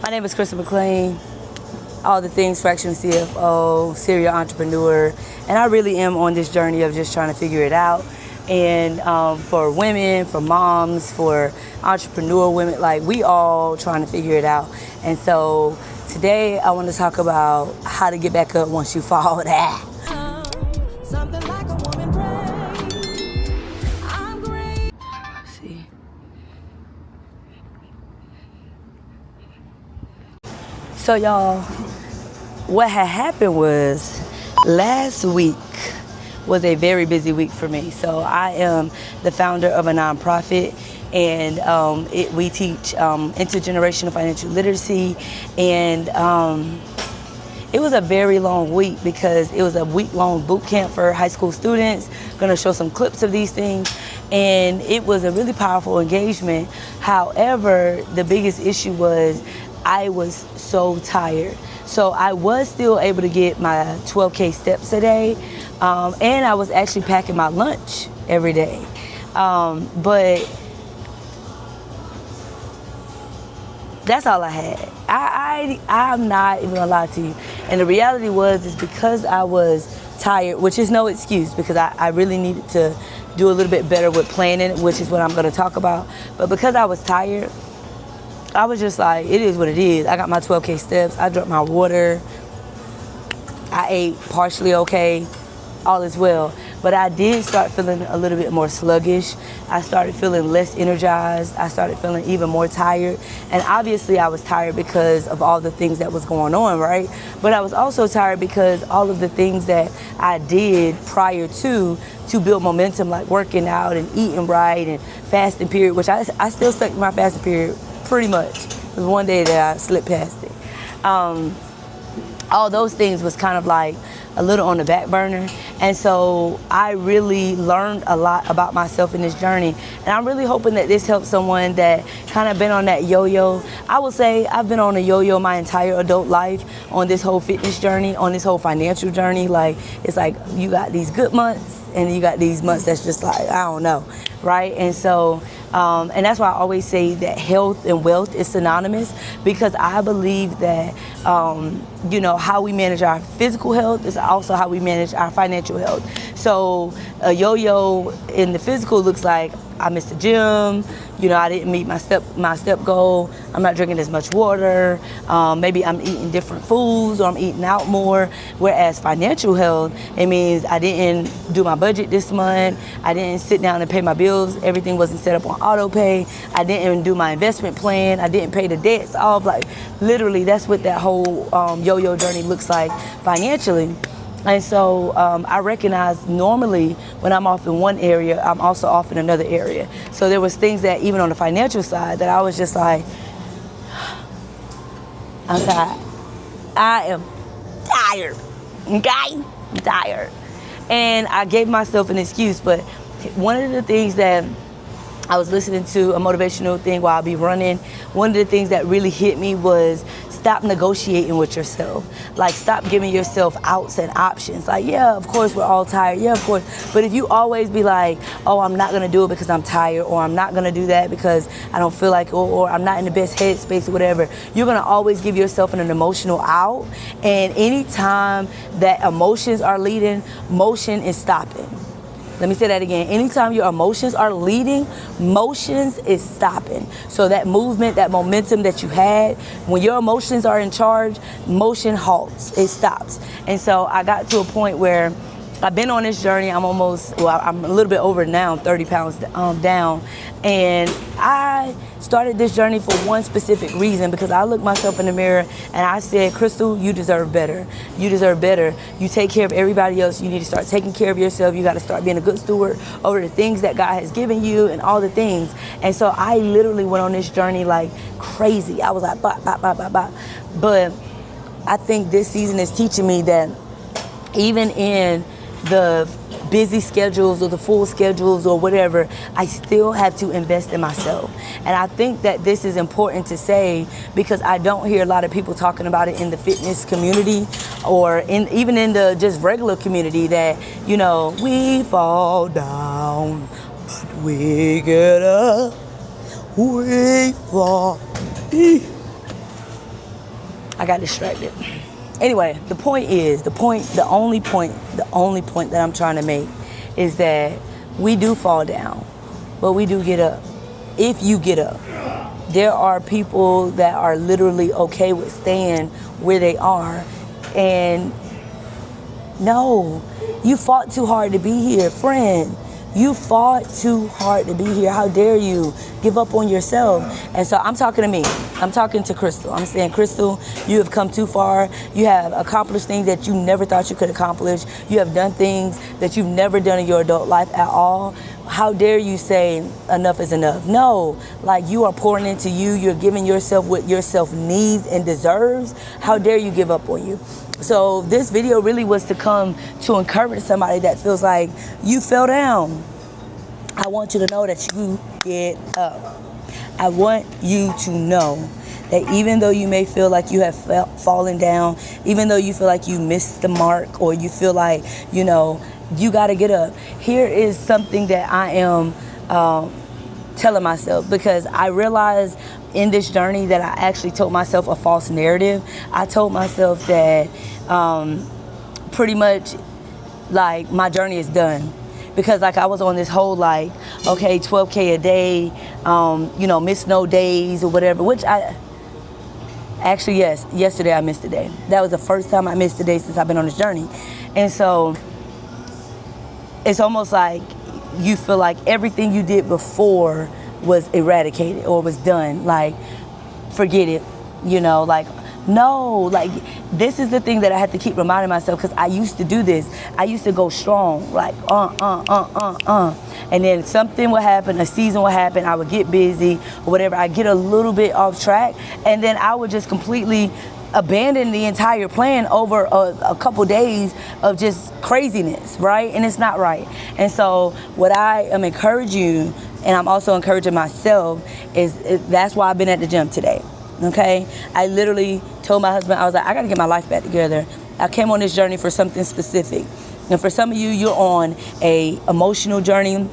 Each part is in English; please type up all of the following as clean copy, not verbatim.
My name is McLean, all the things fractional CFO, serial entrepreneur, and I really am on this journey of just trying to figure it out. And for women, for moms, for entrepreneur women, like we all trying to figure it out. And so today I want to talk about how to get back up once you fall down. Something like a woman prays. I'm great. Let's see. So y'all, what had happened was last week was a very busy week for me. So I am the founder of a nonprofit, and we teach intergenerational financial literacy, and it was a very long week because it was a week-long boot camp for high school students. Gonna show some clips of these things, and it was a really powerful engagement. However, the biggest issue was I was so tired. So I was still able to get my 12K steps a day, and I was actually packing my lunch every day. But that's all I had. I'm not even gonna lie to you. And the reality is because I was tired, which is no excuse, because I really needed to do a little bit better with planning, which is what I'm gonna talk about. But because I was tired, I was just like, it is what it is. I got my 12K steps, I drank my water, I ate partially okay, all is well. But I did start feeling a little bit more sluggish. I started feeling less energized. I started feeling even more tired. And obviously I was tired because of all the things that was going on, right? But I was also tired because all of the things that I did prior to build momentum, like working out and eating right and fasting period, which I still stuck to my fasting period pretty much. It was one day that I slipped past it. All those things was kind of like a little on the back burner. And so I really learned a lot about myself in this journey. And I'm really hoping that this helps someone that kind of been on that yo-yo. I would say I've been on a yo-yo my entire adult life, on this whole fitness journey, on this whole financial journey. Like, it's like you got these good months and you got these months that's just like, I don't know, right? And so, and that's why I always say that health and wealth is synonymous, because I believe that, you know, how we manage our physical health is also how we manage our financial health. So a yo-yo in the physical looks like I missed the gym, you know, I didn't meet my step goal, I'm not drinking as much water, maybe I'm eating different foods or I'm eating out more. Whereas financial health, it means I didn't do my budget this month, I didn't sit down and pay my bills, everything wasn't set up on auto pay, I didn't do my investment plan, I didn't pay the debts off. Like literally that's what that whole yo-yo journey looks like financially. And so I recognize normally when I'm off in one area, I'm also off in another area. So there was things that even on the financial side that I was just like, I'm tired. I am tired, okay? I'm tired. And I gave myself an excuse, but one of the things that I was listening to a motivational thing while I'll be running. One of the things that really hit me was stop negotiating with yourself. Like, stop giving yourself outs and options. Like, yeah, of course we're all tired. Yeah, of course. But if you always be like, oh, I'm not gonna do it because I'm tired, or I'm not gonna do that because I don't feel like, or I'm not in the best headspace or whatever, you're gonna always give yourself an emotional out. And anytime that emotions are leading, motion is stopping. Let me say that again. Anytime your emotions are leading, motions is stopping. So that movement, that momentum that you had, when your emotions are in charge, motion halts, it stops. And so I got to a point where I've been on this journey. I'm I'm a little bit over now, 30 pounds down. And I started this journey for one specific reason, because I looked myself in the mirror and I said, Crystal, you deserve better. You deserve better. You take care of everybody else. You need to start taking care of yourself. You got to start being a good steward over the things that God has given you and all the things. And so I literally went on this journey like crazy. I was like, bah, bah, bah, bah, bah. But I think this season is teaching me that even in the busy schedules or the full schedules or whatever, I still have to invest in myself. And I think that this is important to say, because I don't hear a lot of people talking about it in the fitness community, or even in the just regular community, that, you know, we fall down, but we get up, we fall. I got distracted. Anyway, the only point that I'm trying to make is that we do fall down, but we do get up. If you get up, there are people that are literally okay with staying where they are. And no, you fought too hard to be here, friend. You fought too hard to be here. How dare you give up on yourself? And so I'm talking to me. I'm talking to Crystal. I'm saying, Crystal, you have come too far. You have accomplished things that you never thought you could accomplish. You have done things that you've never done in your adult life at all. How dare you say enough is enough? No, like, you are pouring into you. You're giving yourself what yourself needs and deserves. How dare you give up on you? So this video really was to come to encourage somebody that feels like you fell down. I want you to know that you get up. I want you to know that even though you may feel like you have fallen down, even though you feel like you missed the mark, or you feel like, you got to get up. Here is something that I am telling myself, because I realized in this journey that I actually told myself a false narrative. I told myself that pretty much, like, my journey is done. Because, like, I was on this whole, like, okay, 12K a day, miss no days or whatever, which yesterday I missed a day. That was the first time I missed a day since I've been on this journey. And so it's almost like you feel like everything you did before was eradicated or was done. Like, forget it, like, no, like, this is the thing that I had to keep reminding myself, because I used to do this. I used to go strong, like, and then something would happen, a season would happen, I would get busy or whatever, I get a little bit off track, and then I would just completely abandon the entire plan over a couple days of just craziness, right? And it's not right. And so what I am encouraging you, and I'm also encouraging myself, is that's why I've been at the gym today. Okay, I literally told my husband, I was like, I gotta get my life back together. I came on this journey for something specific. And for some of you, you're on a emotional journey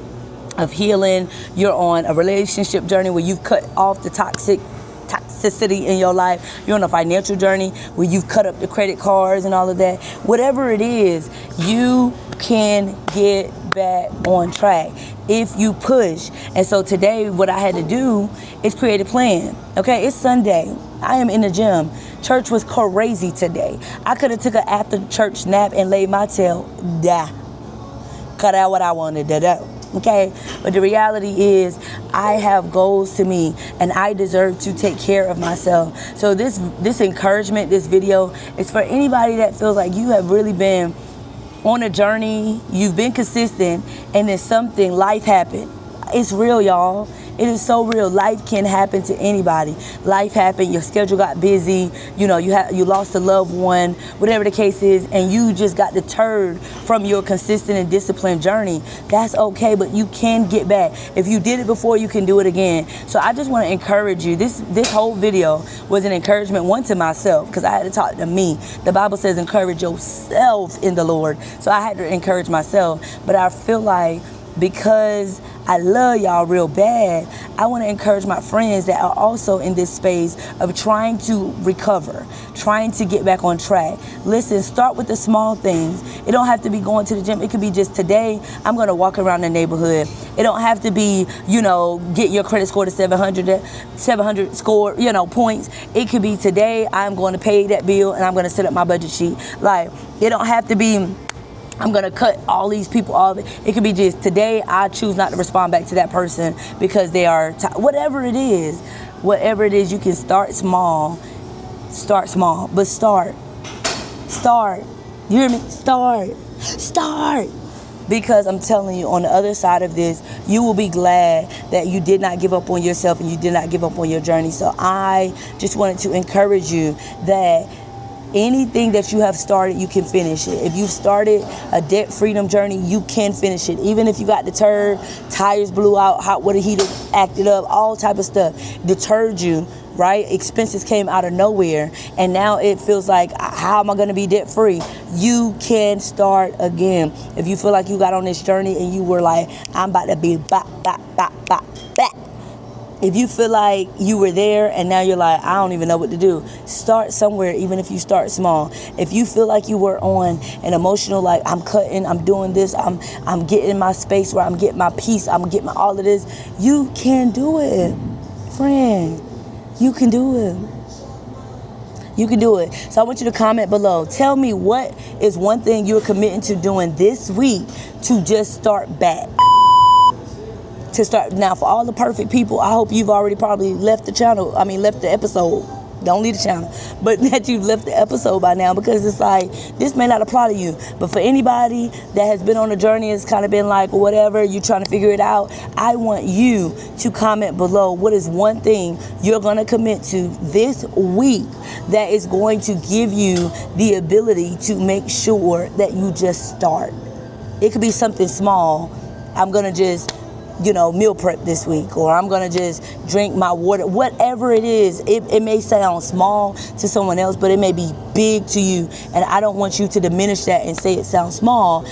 of healing. You're on a relationship journey where you've cut off the toxicity in your life. You're on a financial journey where you've cut up the credit cards and all of that. Whatever it is, you can get back on track if you push. And so today, what I had to do is create a plan. Okay, it's Sunday. I am in the gym. Church was crazy today. I could have took an after church nap and laid my tail down. Cut out what I wanted to do. Okay, but the reality is I have goals to meet, and I deserve to take care of myself. So this encouragement, this video, is for anybody that feels like you have really been on a journey, you've been consistent, and then life happened. It's real, y'all. It is so real. Life can happen to anybody. Life happened, your schedule got busy, you lost a loved one, whatever the case is, and you just got deterred from your consistent and disciplined journey. That's okay, but you can get back. If you did it before, you can do it again. So I just want to encourage you. This whole video was an encouragement, one, to myself, because I had to talk to me. The Bible says encourage yourself in the Lord. So I had to encourage myself. But I feel like, because I love y'all real bad, I want to encourage my friends that are also in this space of trying to recover, trying to get back on track. Listen, start with the small things. It don't have to be going to the gym. It could be just, today, I'm going to walk around the neighborhood. It don't have to be, get your credit score to 700 score, points. It could be, today, I'm going to pay that bill and I'm going to set up my budget sheet. Like, it don't have to be, I'm going to cut all these people off. It could be just, today I choose not to respond back to that person because they are, whatever it is, you can start small, but start. You hear me? Start. Because I'm telling you, on the other side of this, you will be glad that you did not give up on yourself and you did not give up on your journey. So I just wanted to encourage you that anything that you have started, you can finish it. If you've started a debt freedom journey, you can finish it. Even if you got deterred, tires blew out, hot water heater acted up, all type of stuff deterred you, right? Expenses came out of nowhere, and now it feels like, how am I going to be debt free? You can start again. If you feel like you got on this journey and you were like, I'm about to be back, If you feel like you were there and now you're like, I don't even know what to do, start somewhere, even if you start small. If you feel like you were on an emotional, like I'm cutting, I'm doing this, I'm getting my space where I'm getting my peace, I'm getting my all of this, you can do it, friend. You can do it. You can do it. So I want you to comment below. Tell me, what is one thing you're committing to doing this week to just start back? To start. Now, for all the perfect people, I hope you've already probably left the channel. I mean, left the episode. Don't leave the channel. But that you've left the episode by now, because it's like, this may not apply to you. But for anybody that has been on a journey, it's kind of been like, whatever, you're trying to figure it out, I want you to comment below, what is one thing you're going to commit to this week that is going to give you the ability to make sure that you just start. It could be something small. I'm going to just, meal prep this week, or I'm gonna just drink my water, whatever it is. It may sound small to someone else, but it may be big to you, and I don't want you to diminish that and say it sounds small.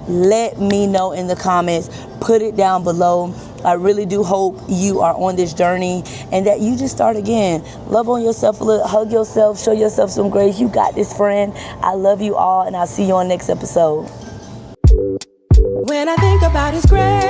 Let me know in the comments, put it down below. I really do hope you are on this journey and that you just start again. Love on yourself a little, hug yourself, show yourself some grace. You got this, friend. I love you all, and I'll see you on next episode. When I think about His grace,